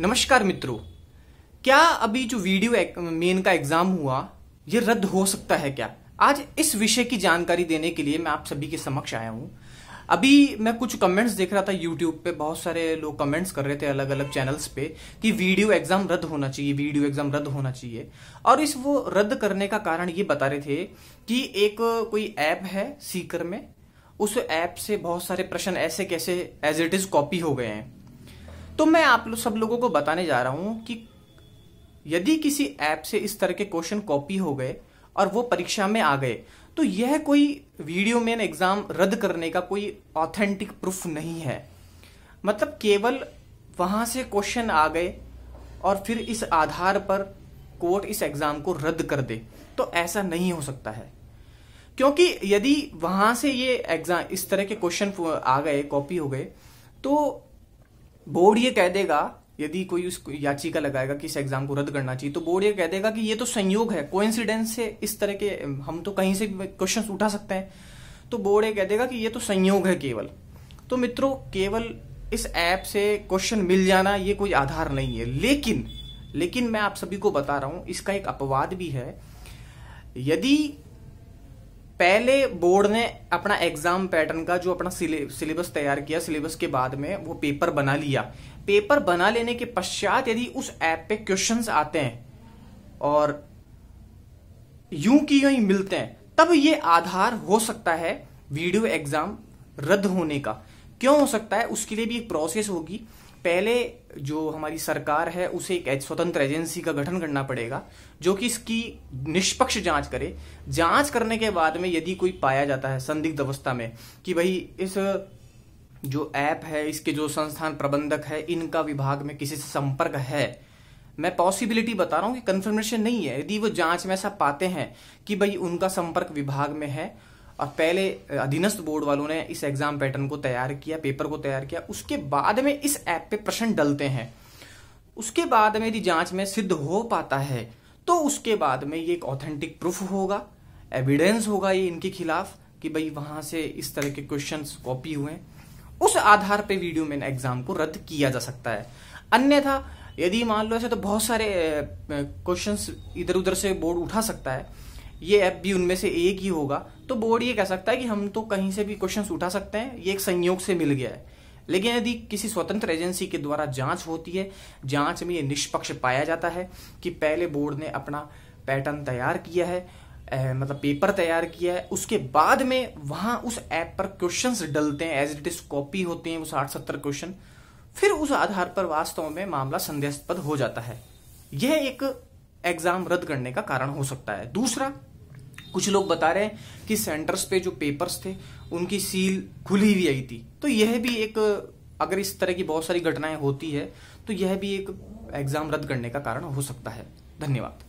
नमस्कार मित्रों, क्या अभी जो वीडियो मेन का एग्जाम हुआ ये रद्द हो सकता है क्या? आज इस विषय की जानकारी देने के लिए मैं आप सभी के समक्ष आया हूं। अभी मैं कुछ कमेंट्स देख रहा था यूट्यूब पे, बहुत सारे लोग कमेंट्स कर रहे थे अलग अलग चैनल्स पे कि वीडियो एग्जाम रद्द होना चाहिए, वीडियो एग्जाम रद्द होना चाहिए। और इस वो रद्द करने का कारण ये बता रहे थे कि एक कोई ऐप है सीकर में, उस ऐप से बहुत सारे प्रश्न ऐसे कैसे एज इट इज कॉपी हो गए हैं। तो मैं आप सब लोगों को बताने जा रहा हूं कि यदि किसी ऐप से इस तरह के क्वेश्चन कॉपी हो गए और वो परीक्षा में आ गए तो यह कोई वीडियो मेन एग्जाम रद्द करने का कोई ऑथेंटिक प्रूफ नहीं है। मतलब केवल वहां से क्वेश्चन आ गए और फिर इस आधार पर कोर्ट इस एग्जाम को रद्द कर दे, तो ऐसा नहीं हो सकता है। क्योंकि यदि वहां से ये एग्जाम इस तरह के क्वेश्चन आ गए, कॉपी हो गए, तो बोर्ड ये कह देगा, यदि कोई उस याचिका लगाएगा कि इस एग्जाम को रद्द करना चाहिए, तो बोर्ड ये कह देगा कि ये तो संयोग है, कोइंसिडेंस से इस तरह के हम तो कहीं से क्वेश्चंस उठा सकते हैं। तो बोर्ड ये कह देगा कि ये तो संयोग है केवल। तो मित्रों, केवल इस ऐप से क्वेश्चन मिल जाना ये कोई आधार नहीं है। लेकिन मैं आप सभी को बता रहा हूं, इसका एक अपवाद भी है। यदि पहले बोर्ड ने अपना एग्जाम पैटर्न का जो अपना सिलेबस तैयार किया, सिलेबस के बाद में वो पेपर बना लिया, पेपर बना लेने के पश्चात यदि उस ऐप पे क्वेश्चंस आते हैं और यूं की यूं ही मिलते हैं, तब ये आधार हो सकता है वीडियो एग्जाम रद्द होने का। क्यों हो सकता है? उसके लिए भी एक प्रोसेस होगी। पहले जो हमारी सरकार है उसे एक स्वतंत्र एजेंसी का गठन करना पड़ेगा जो कि इसकी निष्पक्ष जांच करे। जांच करने के बाद में यदि कोई पाया जाता है संदिग्ध अवस्था में कि भाई इस जो ऐप है, इसके जो संस्थान प्रबंधक है, इनका विभाग में किसी से संपर्क है, मैं पॉसिबिलिटी बता रहा हूं कि कंफर्मेशन नहीं है, यदि वो जांच में ऐसा पाते हैं कि भाई उनका संपर्क विभाग में है और पहले अधीनस्थ बोर्ड वालों ने इस एग्जाम पैटर्न को तैयार किया, पेपर को तैयार किया, उसके बाद में इस ऐप पे प्रश्न डलते हैं, उसके बाद में यदि जांच में सिद्ध हो पाता है तो उसके बाद में ये एक ऑथेंटिक प्रूफ होगा, एविडेंस होगा ये इनके खिलाफ कि भाई वहां से इस तरह के क्वेश्चंस कॉपी हुए हैं। उस आधार पे वीडियो मेन एग्जाम को रद्द किया जा सकता है। अन्यथा यदि मान लो ऐसे तो बहुत सारे क्वेश्चंस इधर उधर से बोर्ड उठा सकता है, ये ऐप भी उनमें से एक ही होगा, तो बोर्ड ये कह सकता है कि हम तो कहीं से भी क्वेश्चंस उठा सकते हैं, ये एक संयोग से मिल गया है। लेकिन यदि किसी स्वतंत्र एजेंसी के द्वारा जांच होती है, जांच में ये निष्पक्ष पाया जाता है कि पहले बोर्ड ने अपना पैटर्न तैयार किया है, मतलब पेपर तैयार किया है, उसके बाद में वहां उस ऐप पर क्वेश्चंस डलते हैं, एज इट इज कॉपी होते हैं वो 60-70 क्वेश्चन, फिर उस आधार पर वास्तव में मामला संदेहास्पद हो जाता है। यह एक एग्जाम रद्द करने का कारण हो सकता है। दूसरा, कुछ लोग बता रहे हैं कि सेंटर्स पे जो पेपर्स थे उनकी सील खुली हुई आई थी, तो यह भी एक, अगर इस तरह की बहुत सारी घटनाएं होती है तो यह भी एक एग्जाम रद्द करने का कारण हो सकता है। धन्यवाद।